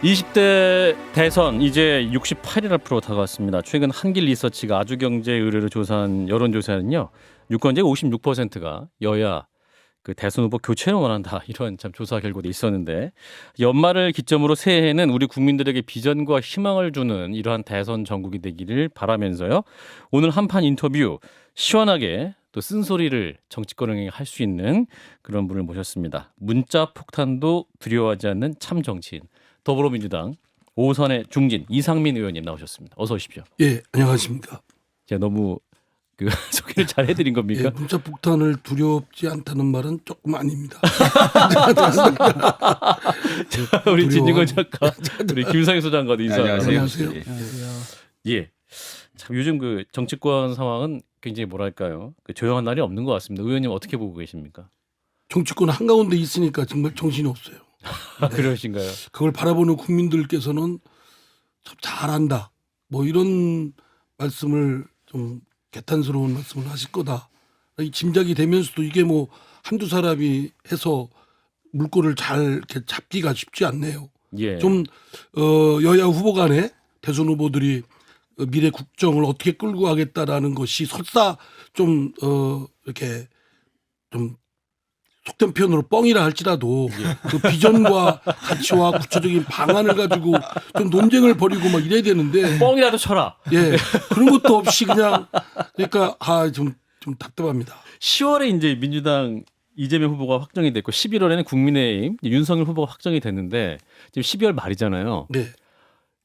20대 대선 이제 68일 앞으로 다가왔습니다. 최근 한길 리서치가 아주경제 의뢰로 조사한 여론조사는요. 유권자 56%가 여야 그 대선 후보 교체를 원한다. 이런 참 조사 결과도 있었는데 연말을 기점으로 새해에는 우리 국민들에게 비전과 희망을 주는 이러한 대선 전국이 되기를 바라면서요. 오늘 한판 인터뷰 시원하게 또 쓴소리를 정치권에게 할 수 있는 그런 분을 모셨습니다. 문자 폭탄도 두려워하지 않는 참 정치인. 더불어민주당 5선의 중진 이상민 의원님 나오셨습니다. 어서 오십시오. 예, 안녕하십니까. 제가 너무 소개를 잘 해드린 겁니까? 예, 문자 폭탄을 두렵지 않다는 말은 조금 아닙니다. 우리 진중권 작가, 우리 김상희 소장과도 인사. 안녕하세요. 예. 참 요즘 그 정치권 상황은 굉장히 뭐랄까요? 그 조용한 날이 없는 것 같습니다. 의원님 어떻게 보고 계십니까? 정치권 한가운데 있으니까 정말 정신이 없어요. 그러신가요? 그걸 바라보는 국민들께서는 참 잘한다. 뭐 이런 말씀을 좀 개탄스러운 말씀을 하실 거다. 이 짐작이 되면서도 이게 뭐 한두 사람이 해서 물꼬를 잘 이렇게 잡기가 쉽지 않네요. 예. 좀 여야 후보 간에 대선 후보들이 미래 국정을 어떻게 끌고 가겠다라는 것이 설사 좀 이렇게 좀 속된 표현으로 뻥이라 할지라도 그 비전과 가치와 구체적인 방안을 가지고 좀 논쟁을 벌이고 막 이래야 되는데 뻥이라도 쳐라. 예 그런 것도 없이 그냥 그러니까 좀 답답합니다. 10월에 이제 민주당 이재명 후보가 확정이 됐고 11월에는 국민의힘 윤석열 후보가 확정이 됐는데 지금 12월 말이잖아요. 네.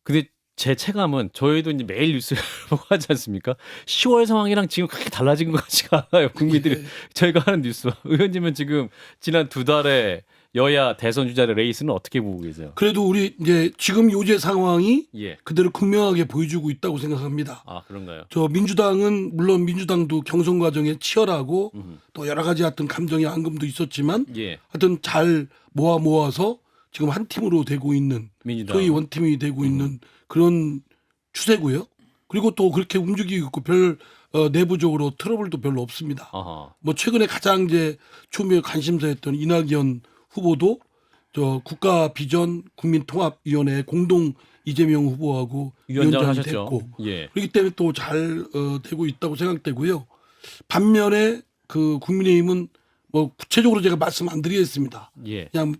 근데 제 체감은 저희도 이제 매일 뉴스 보고 하지 않습니까? 10월 상황이랑 지금 그렇게 달라진 것 같지가 않아요. 국민들이 저희가 하는 뉴스와 의원님은 지금 지난 두 달의 여야 대선 주자의 레이스는 어떻게 보고 계세요? 그래도 우리 이제 지금 요제 상황이 예. 그대로 극명하게 보여주고 있다고 생각합니다. 아 그런가요? 저 민주당은 물론 민주당도 경선 과정에 치열하고 또 여러 가지 하여튼 감정의 앙금도 있었지만 예. 하여튼 잘 모아서 지금 한 팀으로 되고 있는 민주당. 소위 원팀이 되고 있는 그런 추세고요. 그리고 또 그렇게 움직이고 있고 별 내부적으로 트러블도 별로 없습니다. 아하. 뭐 최근에 가장 이제 초미의 관심사였던 이낙연 후보도 저 국가 비전 국민통합위원회 공동 이재명 후보하고 위원장을 위원장이 하셨죠. 됐고 예. 그렇기 때문에 또 잘 되고 있다고 생각되고요. 반면에 그 국민의힘은 뭐 구체적으로 제가 말씀 안 드리겠습니다. 예. 그냥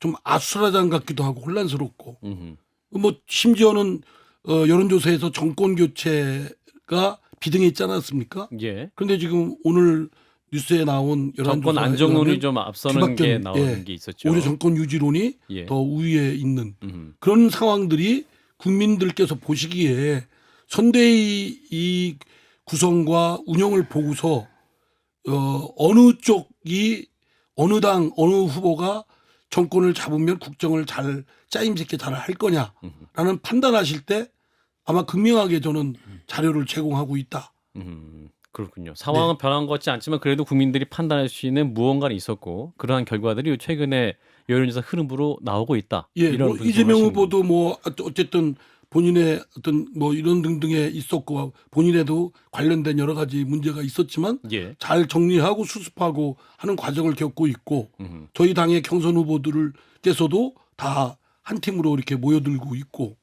좀 아수라장 같기도 하고 혼란스럽고 음흠. 뭐 심지어는 여론조사에서 정권 교체가 비등했지 않았습니까? 예. 그런데 지금 오늘 뉴스에 나온 정권 안정론이 좀 앞서는 게 나오는 게 있었죠. 오히려 정권 유지론이 예. 더 우위에 있는 음흠. 그런 상황들이 국민들께서 보시기에 선대위 이 구성과 운영을 보고서 어느 쪽이 어느 당 어느 후보가 정권을 잡으면 국정을 잘 짜임새게 잘 할 거냐라는 판단하실 때 아마 극명하게 저는 자료를 제공하고 있다. 그렇군요. 상황은 변한 것 같지 않지만 그래도 국민들이 판단할 수 있는 무언가는 있었고 그러한 결과들이 최근에 여론조사 흐름으로 나오고 있다. 예, 이런 뭐 분석을 이재명 하시는 후보도 뭐 어쨌든 본인의 어떤 뭐 이런 등등에 있었고 본인에도 관련된 여러 가지 문제가 있었지만 예. 잘 정리하고 수습하고 하는 과정을 겪고 있고 음흠. 저희 당의 경선 후보들께서도 다 한 팀으로 이렇게 모여들고 있고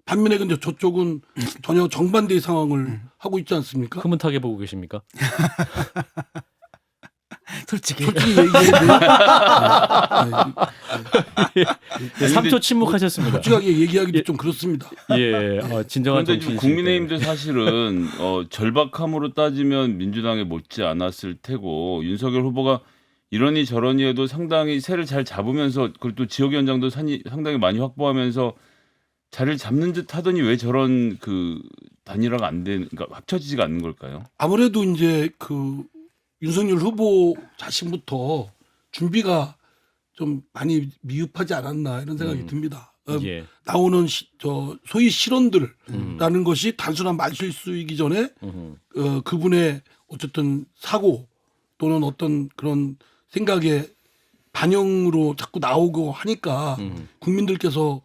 반면에 근데 저쪽은 전혀 정반대의 상황을 하고 있지 않습니까? 흐뭇하게 보고 계십니까? 솔직히 얘기해도 3초 침묵하셨습니다. 솔직하게 얘기하기도 좀 그렇습니다. 예, 진정한 그런데 지금 정치인이시니까요. 국민의힘도 사실은 절박함으로 따지면 민주당에 못지 않았을 테고 윤석열 후보가 이러니 저러니 해도 상당히 세를 잘 잡으면서 그리고 또 지역위원장도 상당히 많이 확보하면서 자리를 잡는 듯 하더니 왜 저런 그 단일화가 안 되는, 그러니까 합쳐지지가 않는 걸까요? 아무래도 이제 그 윤석열 후보 자신부터 준비가 좀 많이 미흡하지 않았나 이런 생각이 듭니다. 예. 나오는 저 소위 실언들이라는 것이 단순한 말실수이기 전에 그분의 어쨌든 사고 또는 어떤 그런 생각의 반영으로 자꾸 나오고 하니까 국민들께서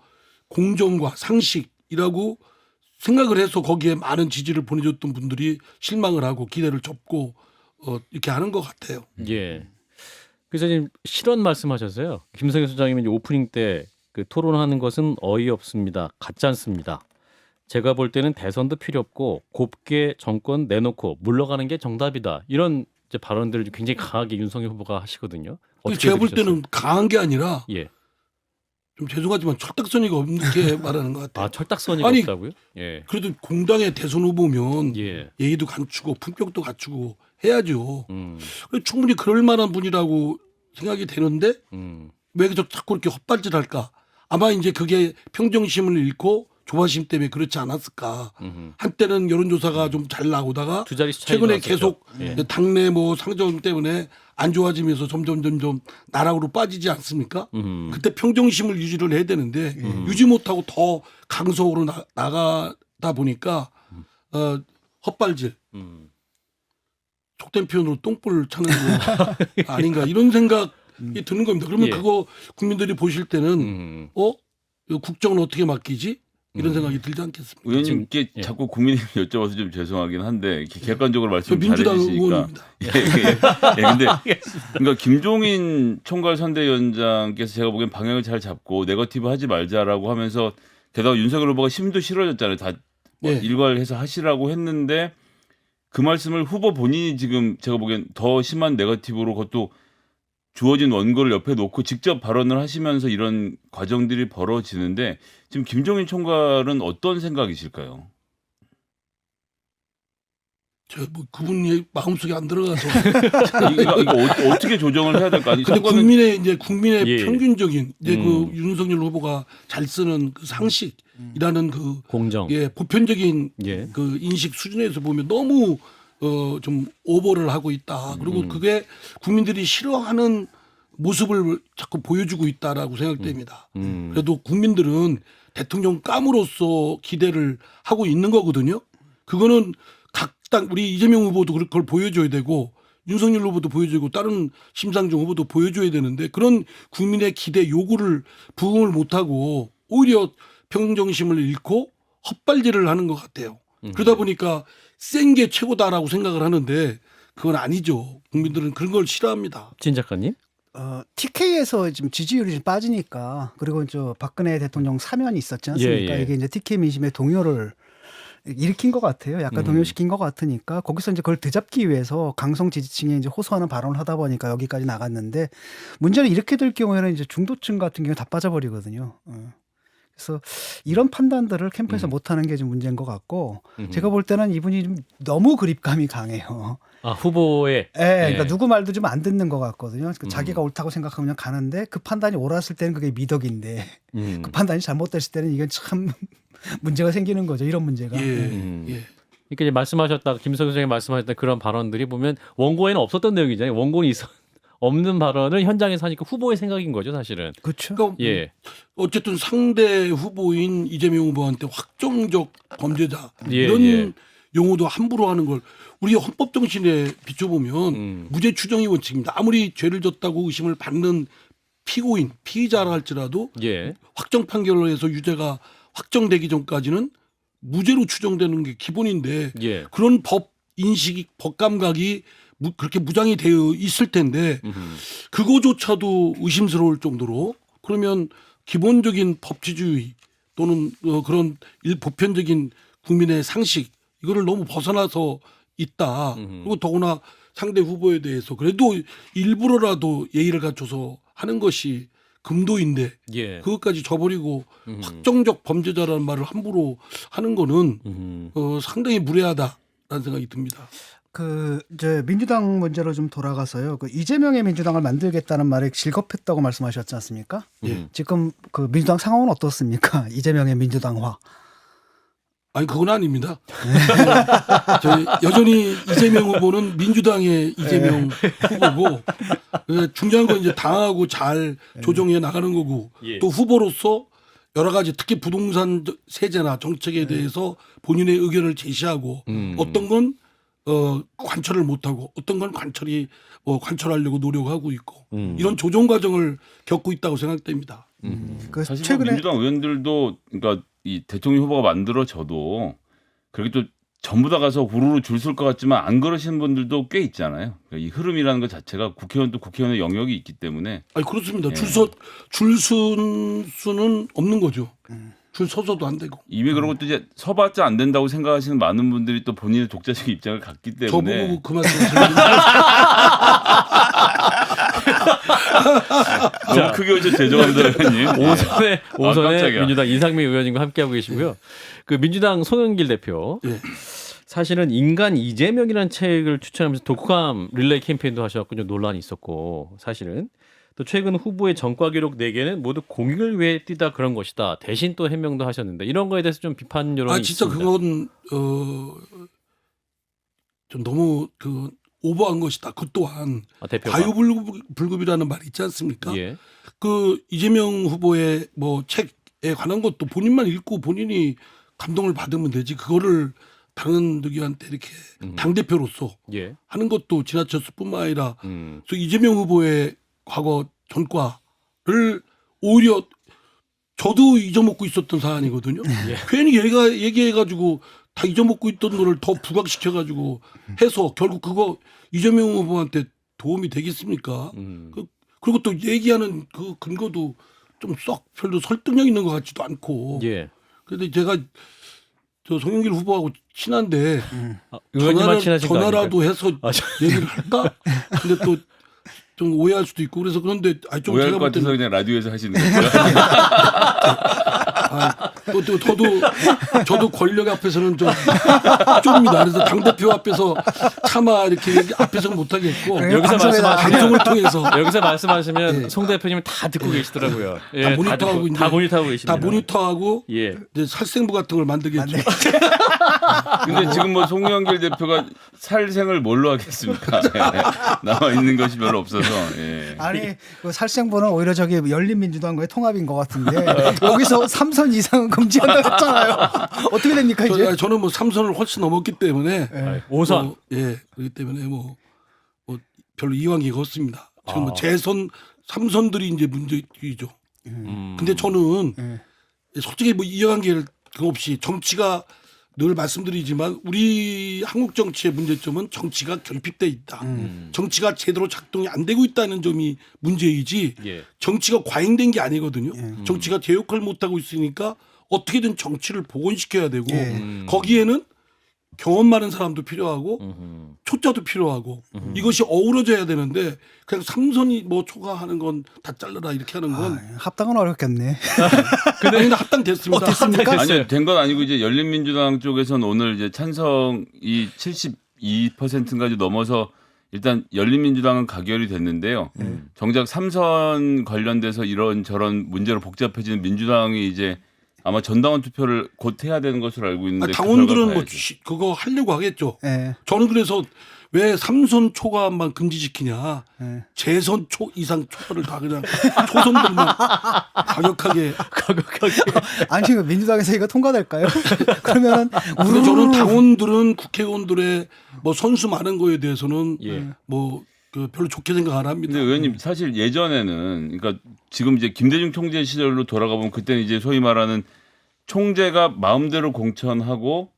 공정과 상식이라고 생각을 해서 거기에 많은 지지를 보내줬던 분들이 실망을 하고 기대를 접고 이렇게 하는 것 같아요. 예. 그래서 지금 실언 말씀하셨어요. 김성현 소장님이 이제 오프닝 때 그 토론하는 것은 어이없습니다. 같지 않습니다. 제가 볼 때는 대선도 필요 없고 곱게 정권 내놓고 물러가는 게 정답이다. 이런 이제 발언들을 굉장히 강하게 윤석열 후보가 하시거든요. 어떻게 제가 볼 들으셨어요? 때는 강한 게 아니라 예. 좀 죄송하지만 철딱서니가 없게 말하는 것 같아요. 아 철딱선이 아니, 없다고요? 예. 그래도 공당의 대선 후보면 예. 예의도 갖추고 품격도 갖추고 해야죠. 음. 충분히 그럴 만한 분이라고 생각이 되는데 음. 왜 자꾸 이렇게 헛발질할까? 아마 이제 그게 평정심을 잃고 조바심 때문에 그렇지 않았을까. 음흠. 한때는 여론조사가 좀 잘 나오다가 두 자릿수 차이 최근에 나왔었죠. 계속 예. 당내 뭐 상정 때문에 안 좋아지면서 점점 나락으로 빠지지 않습니까? 그때 평정심을 유지를 해야 되는데 유지 못하고 더 강성으로 나가다 보니까 헛발질, 속된 표현으로 똥볼 차는 거 아닌가 이런 생각이 드는 겁니다. 그러면 예. 그거 국민들이 보실 때는 이거 국정은 어떻게 맡기지? 이런 생각이 들지 않겠습니까? 의원님께 예. 자꾸 국민의힘 여쭤봐서 좀 죄송하긴 한데 이렇게 객관적으로 저 말씀 민주당 잘해주시니까. 의원입니다. 근데 그러니까 김종인 총괄 선대위원장께서 제가 보기엔 방향을 잘 잡고 네거티브 하지 말자라고 하면서 게다가 윤석열 후보가 심도 싫어졌잖아요. 다 뭐 예. 일괄해서 하시라고 했는데 그 말씀을 후보 본인이 지금 제가 보기엔 더 심한 네거티브로 그것도 주어진 원고를 옆에 놓고 직접 발언을 하시면서 이런 과정들이 벌어지는데 지금 김종인 총괄은 어떤 생각이실까요? 저 뭐 그분이 마음속에 안 들어가서 이거 어떻게 조정을 해야 될까? 아니, 근데 국민의 예. 평균적인 이제 그 윤석열 후보가 잘 쓰는 그 상식이라는 그 공정. 보편적인 예. 그 인식 수준에서 보면 너무 좀 오버를 하고 있다. 그리고 그게 국민들이 싫어하는 모습을 자꾸 보여주고 있다라고 생각됩니다. 그래도 국민들은 대통령 감으로써 기대를 하고 있는 거거든요. 그거는 각 당 우리 이재명 후보도 그걸 보여줘야 되고 윤석열 후보도 보여주고 다른 심상정 후보도 보여줘야 되는데 그런 국민의 기대 요구를 부응을 못하고 오히려 평정심을 잃고 헛발질을 하는 것 같아요. 그러다 보니까 센 게 최고다라고 생각을 하는데 그건 아니죠. 국민들은 그런 걸 싫어합니다. 진 작가님? TK에서 지금 지지율이 좀 빠지니까 그리고 저 박근혜 대통령 사면이 있었지 않습니까? 예. 이게 이제 TK 민심의 동요를 일으킨 것 같아요. 약간 동요시킨 것 같으니까 거기서 이제 그걸 되잡기 위해서 강성 지지층에 이제 호소하는 발언을 하다 보니까 여기까지 나갔는데 문제는 이렇게 될 경우에는 이제 중도층 같은 경우 다 빠져버리거든요. 그래서 이런 판단들을 캠프에서 못하는 게 좀 문제인 것 같고 제가 볼 때는 이분이 좀 너무 그립감이 강해요. 아 후보의. 그러니까 누구 말도 좀 안 듣는 것 같거든요. 자기가 옳다고 생각하면 그냥 가는데 그 판단이 옳았을 때는 그게 미덕인데 그 판단이 잘못됐을 때는 이건 참 문제가 생기는 거죠. 이런 문제가. 예. 그러니까 이제 말씀하셨다 김성 선생님이 말씀하셨던 그런 발언들이 보면 원고에는 없었던 내용이잖아요. 원고는 없는 발언을 현장에서 하니까 후보의 생각인 거죠, 사실은. 그렇죠. 그러니까 예. 어쨌든 상대 후보인 이재명 후보한테 확정적 범죄자 예, 이런 예. 용어도 함부로 하는 걸 우리 헌법 정신에 비춰보면 무죄 추정이 원칙입니다. 아무리 죄를 졌다고 의심을 받는 피고인, 피의자라 할지라도 예. 확정 판결을 해서 유죄가 확정되기 전까지는 무죄로 추정되는 게 기본인데 예. 그런 법 인식이 법 감각이 그렇게 무장이 되어 있을 텐데 그거조차도 의심스러울 정도로 그러면 기본적인 법치주의 또는 그런 보편적인 국민의 상식 이거를 너무 벗어나서 있다. 그리고 더구나 상대 후보에 대해서 그래도 일부러라도 예의를 갖춰서 하는 것이 금도인데 예. 그것까지 저버리고 확정적 범죄자라는 말을 함부로 하는 거는 상당히 무례하다라는 생각이 듭니다. 이제 민주당 문제로 좀 돌아가서요. 그 이재명의 민주당을 만들겠다는 말에 질겁했다고 말씀하셨지 않습니까? 지금 그 민주당 상황은 어떻습니까? 이재명의 민주당화. 아니 그건 아닙니다. 저희 여전히 이재명 후보는 민주당의 이재명 후보고 중요한 건 이제 당하고 잘 조정해 나가는 거고 예. 또 후보로서 여러 가지 특히 부동산 세제나 정책에 대해서 본인의 의견을 제시하고 어떤 건 관철을 못하고 어떤 건 관철하려고 노력하고 있고 이런 조정 과정을 겪고 있다고 생각됩니다. 그래서 사실 최근에 민주당 의원들도 그러니까 이 대통령 후보가 만들어져도 그렇게 또 전부 다 가서 후루루 줄 설 것 같지만 안 그러시는 분들도 꽤 있잖아요. 그러니까 이 흐름이라는 것 자체가 국회의원도 국회의원의 영역이 있기 때문에 아니 그렇습니다. 예. 줄 수는 없는 거죠. 줄 서서도 안 되고. 이미 그러고 또 이제 서봤자 안 된다고 생각하시는 많은 분들이 또 본인의 독자적인 입장을 갖기 때문에 저보고 그 말씀 드리는 너무 크게 오셔 죄송합니다, 의원님. 오선의 깜짝이야. 민주당 이상민 의원님과 함께하고 계시고요. 그 민주당 송영길 대표 예. 사실은 인간 이재명이라는 책을 추천하면서 독후감 릴레이 캠페인도 하셔서 좀 논란이 있었고 사실은 또 최근 후보의 전과 기록 4개는 모두 공익을 위해 뛰다 그런 것이다. 대신 또 해명도 하셨는데 이런 거에 대해서 좀 비판 여론이 진짜 있습니다. 그건 좀 너무 그 오버한 것이다. 그 또한 대표가 과유불급이라는 말이 있지 않습니까? 예. 그 이재명 후보의 뭐 책에 관한 것도 본인만 읽고 본인이 감동을 받으면 되지. 그거를 다른 누구한테 이렇게 당 대표로서 예. 하는 것도 지나쳤을 뿐만 아니라 음. 그래서 이재명 후보의 과거 전과를 오히려 저도 잊어먹고 있었던 사안이거든요. 괜히 얘가 얘기해가지고 다 잊어먹고 있던 거를 더 부각시켜가지고 해서 결국 그거 이재명 후보한테 도움이 되겠습니까? 그리고 또 얘기하는 그 근거도 좀 썩 별로 설득력 있는 것 같지도 않고. 예. 그런데 제가 저 송영길 후보하고 친한데 의원님만 친하신 거 아닌가요? 전화라도 해서 얘기를 할까? 근데 또 좀 오해할 수도 있고 그래서 그런데 좀 오해할 제가 것 볼 때는 같아서 그냥 라디오에서 하시는 거죠. 또 저도 권력 앞에서는 좀입니다. 그래서 당 대표 앞에서 차마 이렇게 앞에서 못 하겠고 여기서 방송을 통해서 여기서 말씀하시면 예. 송 대표님은 다 듣고 계시더라고요. 예, 다 모니터하고 다 모니터하고 계십니다. 다 모니터하고 예. 이제 살생부 같은 걸 만들겠죠. 근데 지금 뭐 송영길 대표가 살생을 뭘로 하겠습니까? 나와 있는 것이 별로 없어서. 예. 아니 그 살생부는 오히려 저기 열린민주당과의 통합인 것 같은데 여기서 3선 이상은 금지한다고 했잖아요. 어떻게 됩니까 이제? 저는 뭐 3선을 훨씬 넘었기 때문에 예. 5선. 예 그렇기 때문에 뭐 별로 이왕기가 없습니다. 지금 뭐 재선 3선들이 이제 문제이죠. 근데 저는 솔직히 뭐 이해관계를 그 없이 정치가 늘 말씀드리지만 우리 한국 정치의 문제점은 정치가 결핍돼 있다. 정치가 제대로 작동이 안 되고 있다는 점이 문제이지 예. 정치가 과잉된 게 아니거든요. 정치가 제 역할을 못하고 있으니까 어떻게든 정치를 복원시켜야 되고 거기에는 경험 많은 사람도 필요하고 초짜도 필요하고 이것이 어우러져야 되는데 그냥 삼선이 뭐 초과하는 건 다 잘라라 이렇게 하는 건 합당은 어렵겠네. 근데 합당됐습니다. 됐습니까? 아니요, 된 건 아니고 이제 열린민주당 쪽에서는 오늘 이제 찬성이 72%까지 넘어서 일단 열린민주당은 가결이 됐는데요. 정작 3선 관련돼서 이런 저런 문제로 복잡해지는 민주당이 이제 아마 전당원 투표를 곧 해야 되는 것으로 알고 있는데 당원들은 그 뭐 결과 그거 하려고 하겠죠. 예. 저는 그래서 왜 3선 초과만 금지시키냐. 재선 초 이상 초과를 다 그냥 초선들만 강력하게. 아니 지금 민주당에서 이거 통과될까요? 그러면은 근데 저는 당원들은 국회의원들의 뭐 선수 많은 거에 대해서는 예. 뭐 그 별로 좋게 생각 안 합니다. 근데 의원님 사실 예전에는 그러니까 지금 이제 김대중 총재 시절로 돌아가 보면 그때는 이제 소위 말하는 총재가 마음대로 공천하고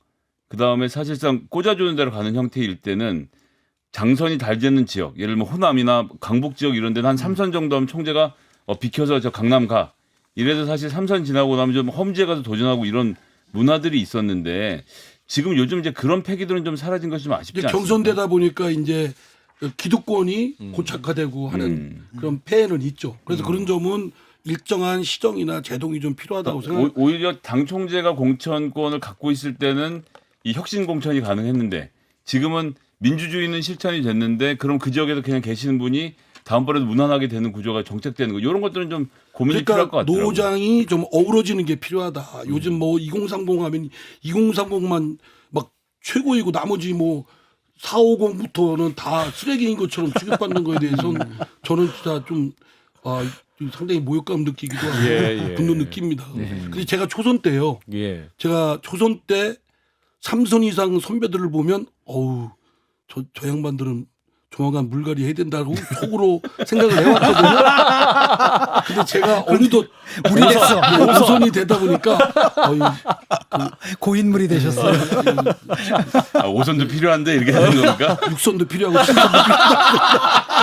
그 다음에 사실상 꽂아주는 대로 가는 형태일 때는 장선이 잘 되는 지역, 예를 들면 호남이나 강북 지역 이런 데는 한 3선 정도 하면 총재가 비켜서 저 강남 가. 이래서 사실 3선 지나고 나면 좀 험지에 가서 도전하고 이런 문화들이 있었는데 지금 요즘 이제 그런 패기들은 좀 사라진 것이 좀 아쉽지 이제 않습니까? 경선되다 보니까 이제 기득권이 고착화되고 하는 그런 폐해는 있죠. 그래서 그런 점은 일정한 시정이나 제동이 좀 필요하다고 생각합니다. 오히려 당 총재가 공천권을 갖고 있을 때는 이 혁신 공천이 가능했는데 지금은 민주주의는 실천이 됐는데 그럼 그 지역에서 그냥 계시는 분이 다음번에도 무난하게 되는 구조가 정착되는 거 이런 것들은 좀 고민이 필요할 것 그러니까 같더라고요. 노장이 좀 어우러지는 게 필요하다. 요즘 뭐 2030 하면 2030만 막 최고이고 나머지 뭐 450부터는 다 쓰레기인 것처럼 취급받는 거에 대해서는 저는 진짜 좀 상당히 모욕감 느끼기도 하고 예. 분노 느낍니다. 그래서 제가 초선 때요. 예. 제가 초선 때 3선 이상 선배들을 보면 어우 저 양반들은 조만간 물갈이 해야 된다고 속으로 생각을 해왔거든요. 근데 제가 어느덧 무리됐어. 오선이 되다 보니까 고인물이 되셨어요. 아, 오선도 필요한데 이렇게 하는 겁니까? 육선도 필요하고 칠선도 필요하고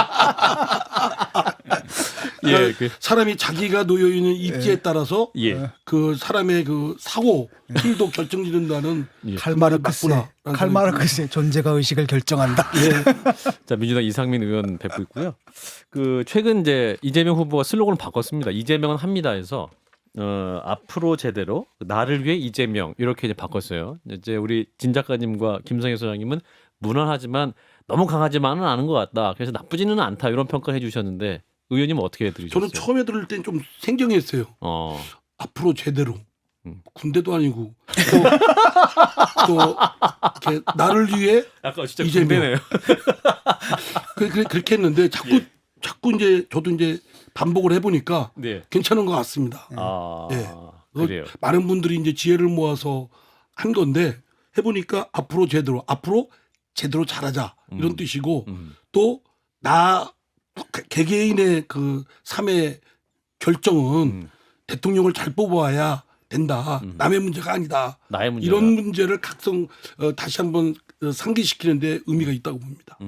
예, 그, 사람이 자기가 놓여 있는 입지에 따라서 예. 그 사람의 그 사고 길도 결정짓는다는 칼마르크스의 존재가 의식을 결정한다. 자, 민주당 이상민 의원 뵙고 있고요. 그 최근 이제 이재명 후보가 슬로건을 바꿨습니다. 이재명은 합니다에서 앞으로 제대로 나를 위해 이재명 이렇게 이제 바꿨어요. 이제 우리 진 작가님과 김성애 소장님은 무난하지만 너무 강하지만은 않은 것 같다. 그래서 나쁘지는 않다 이런 평가해 주셨는데 의원님은 어떻게 들으셨어요? 저는 처음에 들을 땐 좀 생경했어요. 앞으로 제대로 군대도 아니고 또 이렇게 나를 위해 아까 진짜 이재명. 군대네요. 그렇게 했는데 자꾸 이제 저도 이제 반복을 해보니까 네. 괜찮은 것 같습니다. 아, 예. 그래요. 많은 분들이 이제 지혜를 모아서 한 건데 해보니까 앞으로 제대로 잘하자 이런 뜻이고 또 나 개개인의 그 삶의 결정은 대통령을 잘 뽑아야 된다. 남의 문제가 아니다. 나의 문제다. 이런 문제를 다시 한번 상기시키는데 의미가 있다고 봅니다.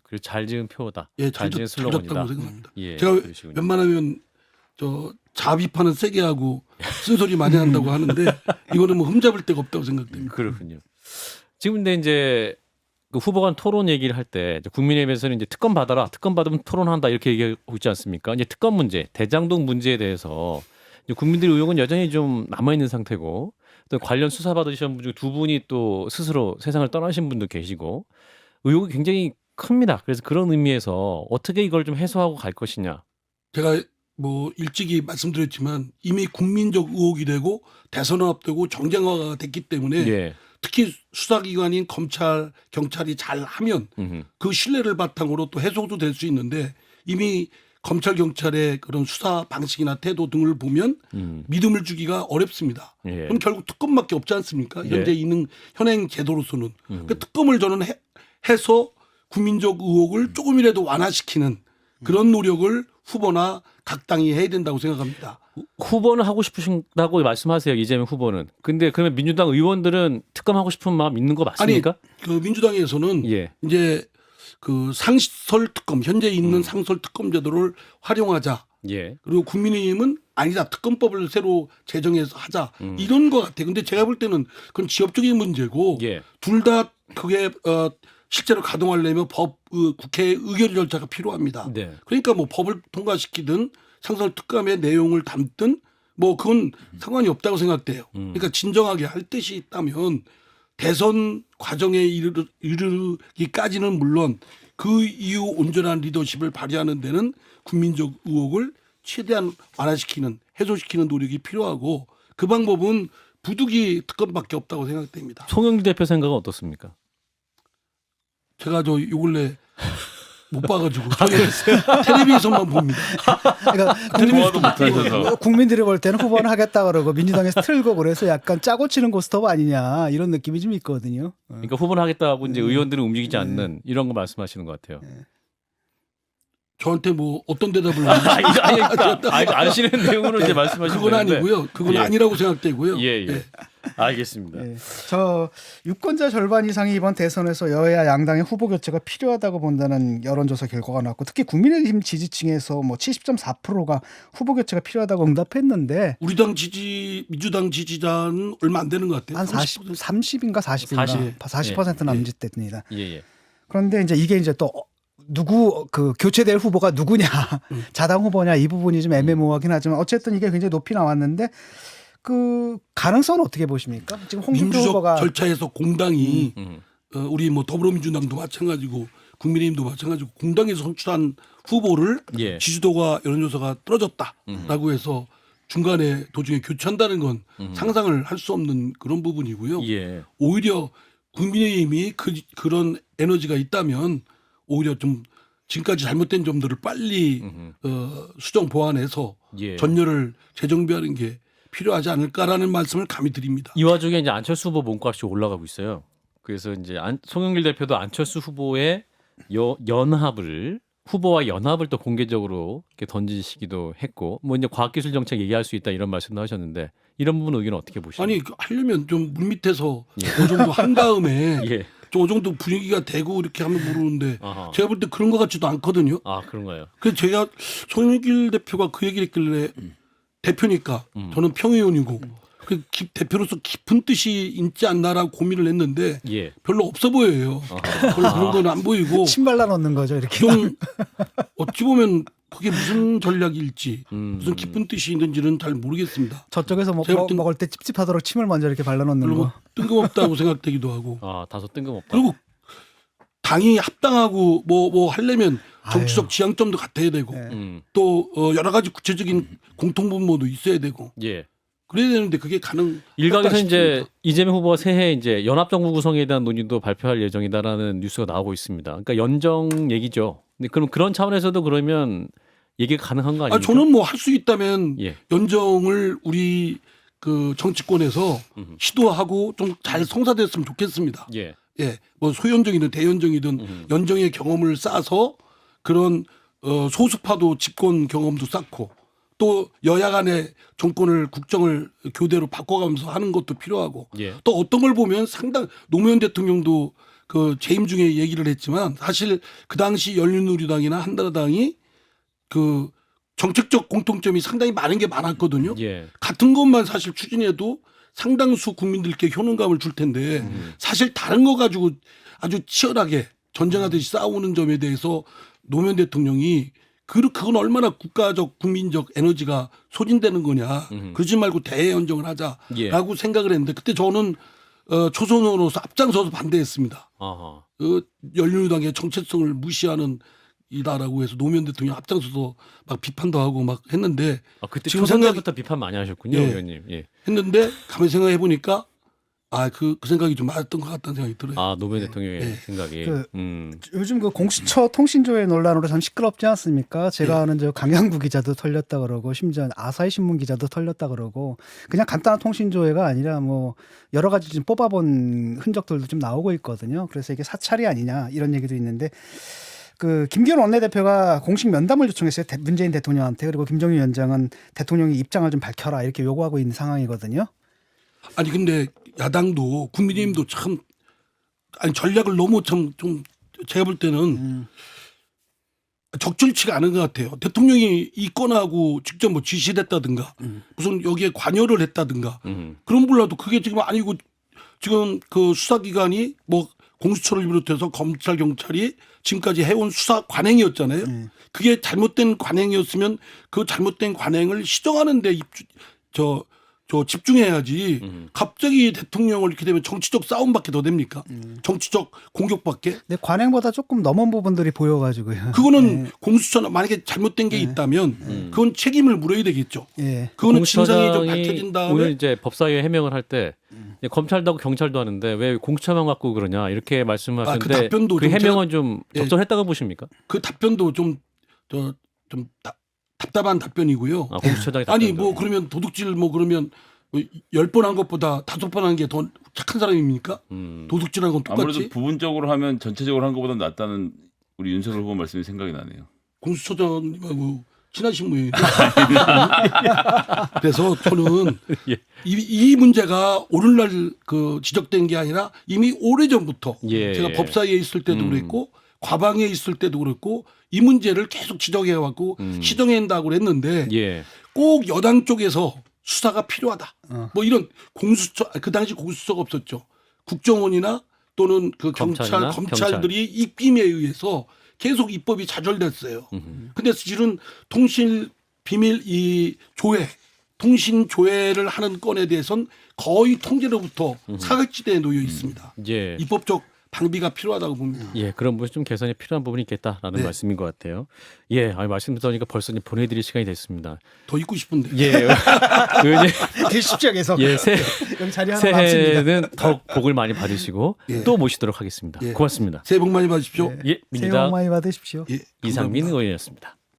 그리고 잘 지은 표다. 예, 잘 지은 잘졌다고 슬로건이다. 생각합니다. 예, 제가 그러시군요. 웬만하면 저 자비판은 세게 하고 쓴소리 많이 한다고 하는데 이거는 뭐 흠잡을 데가 없다고 생각됩니다. 그렇군요. 지금 근데 이제 그 후보 간 토론 얘기를 할 때 국민의힘에서는 이제 특검 받아라, 특검 받으면 토론한다 이렇게 얘기하고 있지 않습니까? 이제 특검 문제, 대장동 문제에 대해서 이제 국민들의 의혹은 여전히 좀 남아 있는 상태고 또 관련 수사 받으신 분 중 두 분이 또 스스로 세상을 떠나신 분도 계시고 의혹이 굉장히 큽니다. 그래서 그런 의미에서 어떻게 이걸 좀 해소하고 갈 것이냐. 제가 뭐 일찍이 말씀드렸지만 이미 국민적 의혹이 되고 대선은 앞두고 정쟁화가 됐기 때문에 예. 특히 수사기관인 검찰, 경찰이 잘하면 그 신뢰를 바탕으로 또 해소도 될 수 있는데 이미 검찰, 경찰의 그런 수사 방식이나 태도 등을 보면 믿음을 주기가 어렵습니다. 예. 그럼 결국 특검밖에 없지 않습니까? 예. 현재 있는 현행 제도로서는. 그 특검을 저는 해서 국민적 의혹을 조금이라도 완화시키는 그런 노력을 후보나 각 당이 해야 된다고 생각합니다. 후보는 하고 싶으신다고 말씀하세요. 이재명 후보는. 근데 그러면 민주당 의원들은 특검하고 싶은 마음 있는 거 맞습니까? 아니, 그 민주당에서는 예. 이제 그 상설 특검, 현재 있는 상설 특검 제도를 활용하자. 예. 그리고 국민의힘은 아니다. 특검법을 새로 제정해서 하자. 이런 것 같아요. 근데 제가 볼 때는 그건 지역적인 문제고 예. 둘 다 그게 실제로 가동하려면 국회 의결 절차가 필요합니다. 네. 그러니까 뭐 법을 통과시키든 상설 특검의 내용을 담든 뭐 그건 상관이 없다고 생각돼요. 그러니까 진정하게 할 뜻이 있다면 대선 과정에 이르기까지는 물론 그 이후 온전한 리더십을 발휘하는 데는 국민적 의혹을 최대한 완화시키는 해소시키는 노력이 필요하고 그 방법은 부득이 특검밖에 없다고 생각됩니다. 송영길 대표 생각은 어떻습니까? 제가 요 근래 못 봐가지고 저는 텔레비에서만 봅니다. 그러니까 통화도 못하셔서. 국민들이 볼 때는 후보는 하겠다 그러고 민주당에서 틀고 그래서 약간 짜고 치는 고스톱 아니냐 이런 느낌이 좀 있거든요. 그러니까 후보는 하겠다고 이제 의원들은 움직이지 않는 이런 거 말씀하시는 것 같아요. 저한테 뭐 어떤 대답을 아시는 내용으로 이제 말씀하시는 그건 아니고요. 그건 예. 아니라고 생각되고요. 예, 예. 예. 알겠습니다. 예. 저 유권자 절반 이상이 이번 대선에서 여야 양당의 후보 교체가 필요하다고 본다는 여론조사 결과가 나왔고 특히 국민의힘 지지층에서 뭐 70.4%가 후보 교체가 필요하다고 응답했는데 우리 당 민주당 지지자는 얼마 안 되는 것 같아요. 한 30인가 40인가 40% 남짓됩니다. 예, 예. 그런데 이게 이제 또 누구 그 교체될 후보가 누구냐 자당 후보냐 이 부분이 좀 애매모호하긴 하지만 어쨌든 이게 굉장히 높이 나왔는데 그 가능성은 어떻게 보십니까? 지금 홍준표 민주적 후보가 절차에서 공당이 우리 뭐 더불어민주당도 마찬가지고 국민의힘도 마찬가지고 공당에서 선출한 후보를 예. 지지도가 여론조사가 떨어졌다라고 해서 중간에 도중에 교체한다는 건 상상을 할 수 없는 그런 부분이고요. 예. 오히려 국민의힘이 그런 에너지가 있다면 오히려 좀 지금까지 잘못된 점들을 빨리 수정 보완해서 예. 전열을 재정비하는 게 필요하지 않을까라는 말씀을 감히 드립니다. 이 와중에 이제 안철수 후보 몸값이 올라가고 있어요. 그래서 이제 송영길 대표도 안철수 후보의 연합을 후보와 연합을 또 공개적으로 이렇게 던지시기도 했고 뭐 이제 과학기술 정책 얘기할 수 있다 이런 말씀도 하셨는데 이런 부분 의견은 어떻게 보시나요? 아니 하려면 좀 물밑에서 그 정도 한 다음에 예. 좀 어느 정도 분위기가 되고 이렇게 하면 모르는데 아하. 제가 볼 때 그런 것 같지도 않거든요. 아 그런가요? 그래서 제가 손익일 대표가 그 얘기를 했길래 대표니까 저는 평의원이고 그 대표로서 깊은 뜻이 있지 않나라고 고민을 했는데 예. 별로 없어 보여요. 별로 그런 건 안 보이고 침 발라 넣는 거죠 이렇게. 좀 어찌 보면 그게 무슨 전략일지 무슨 깊은 뜻이 있는지는 잘 모르겠습니다. 저쪽에서 제가 볼 땐 먹을 때 찝찝하도록 침을 먼저 이렇게 발라 넣는 별로 거. 뭐 뜬금없다고 생각되기도 하고 아 다소 뜬금없다. 그리고 당이 합당하고 뭐 하려면 정치적 아유. 지향점도 같아야 되고 네. 또 여러 가지 구체적인 공통분모도 있어야 되고 예. 그래야 되는데 그게 가능. 일각에서 이제 이재명 후보가 새해 이제 연합정부 구성에 대한 논의도 발표할 예정이다라는 뉴스가 나오고 있습니다. 그러니까 연정 얘기죠. 근데 그럼 그런 차원에서도 그러면 얘기가 가능한 거 아닙니까? 저는 뭐 할 수 있다면 예. 연정을 우리 그 정치권에서 시도하고 좀 잘 성사됐으면 좋겠습니다. 예. 예, 뭐 소연정이든 대연정이든 연정의 경험을 쌓아서 그런 소수파도 집권 경험도 쌓고 또 여야 간의 정권을 국정을 교대로 바꿔가면서 하는 것도 필요하고 예. 또 어떤 걸 보면 상당 노무현 대통령도 그 재임 중에 얘기를 했지만 사실 그 당시 열린우리당이나 한나라당이 그 정책적 공통점이 상당히 많은 게 많았거든요. 예. 같은 것만 사실 추진해도 상당수 국민들께 효능감을 줄 텐데 사실 다른 거 가지고 아주 치열하게 전쟁하듯이 싸우는 점에 대해서 노무현 대통령이 그건 얼마나 국가적 국민적 에너지가 소진되는 거냐. 그러지 말고 대연정을 하자라고 예. 생각을 했는데 그때 저는 초선으로서 앞장서서 반대했습니다. 아하. 열린우리당의 정체성을 무시하는 이다라고 해서 노무현 대통령 앞장서서 막 비판도 하고 막 했는데 아, 그때 지금 초선 생각이- 때부터 비판 많이 하셨군요, 예. 의원님. 예. 했는데 가만 생각해 보니까 그 생각이 좀 맞았던 것 같다는 생각이 들어요. 아 노무현 대통령의 예. 생각이. 그 요즘 그 공수처 통신조회 논란으로 참 시끄럽지 않습니까? 제가 아는 저 강양구 기자도 털렸다 그러고 심지어 아사히 신문 기자도 털렸다 그러고 그냥 간단한 통신조회가 아니라 뭐 여러 가지 좀 뽑아본 흔적들도 좀 나오고 있거든요. 그래서 이게 사찰이 아니냐 이런 얘기도 있는데 그 김기현 원내대표가 공식 면담을 요청했어요. 문재인 대통령한테. 그리고 김정일 위원장은 대통령이 입장을 좀 밝혀라 이렇게 요구하고 있는 상황이거든요. 아니 근데 야당도 국민의힘도 참 전략을 너무 참 좀 제가 볼 때는 적절치가 않은 것 같아요. 대통령이 이 건하고 직접 뭐 지시를 했다든가 무슨 여기에 관여를 했다든가 그런 몰라도 그게 지금 아니고 지금 그 수사기관이 뭐 공수처를 비롯해서 검찰 경찰이 지금까지 해온 수사 관행이었잖아요. 그게 잘못된 관행이었으면 그 잘못된 관행을 시정하는 데 집중해야지. 갑자기 대통령을 이렇게 되면 정치적 싸움밖에 더 됩니까? 정치적 공격밖에? 근데 관행보다 조금 넘은 부분들이 보여가지고요. 그거는 공수처나 만약에 잘못된 게 있다면 그건 책임을 물어야 되겠죠. 예. 그거는 진상이 좀 공수처장이 밝혀진 오늘 다음에 이제 법사위에 해명을 할 때 검찰도 하고 경찰도 하는데 왜 공수처만 갖고 그러냐 이렇게 말씀하셨는데 그 답변도 그 좀 해명은 좀 예. 적절했다고 보십니까? 그 답변도 좀 답답한 답변이고요. 아, 공수처장이 아니 답변도. 뭐 그러면 도둑질 뭐 그러면 10번 한 것보다 5번 한 게 더 착한 사람입니까? 도둑질한 건 똑같지. 아무래도 부분적으로 하면 전체적으로 한 것보다 낫다는 우리 윤석열 후보 말씀이 생각이 나네요. 공수처장님하고 친하신 모양이에요. 그래서 저는 예. 이 문제가 오늘날 그 지적된 게 아니라 이미 오래 전부터 예. 제가 법사위에 있을 때도 그랬고 과방에 있을 때도 그랬고 이 문제를 계속 지적해 왔고 시정한다고 그랬는데 예. 꼭 여당 쪽에서 수사가 필요하다. 뭐 이런 공수처 그 당시 공수처가 없었죠. 국정원이나 또는 그 검찰이나 검찰들이 입김에 의해서 계속 입법이 좌절됐어요. 근데 실은 통신 비밀 이 조회, 통신 조회를 하는 건에 대해서는 거의 통제로부터 사각지대에 놓여 있습니다. 예. 입법적 방비가 필요하다고 봅니다. 예, 그런 부분 좀 개선이 필요한 부분이 있겠다라는 네. 말씀인 것 같아요. 예, 말씀 듣으니까 벌써 이제 보내드릴 시간이 됐습니다. 더 있고 싶은데. 예, 의원님, 되십시오 계속. 예, 여기 자리 하나 남습니다. 새해는 더욱 복을 많이 받으시고 예. 또 모시도록 하겠습니다. 예. 고맙습니다. 새해 복 많이 받으십시오. 예, 새해 복 민주당 많이 받으십시오. 예, 이상민 감사합니다. 의원이었습니다.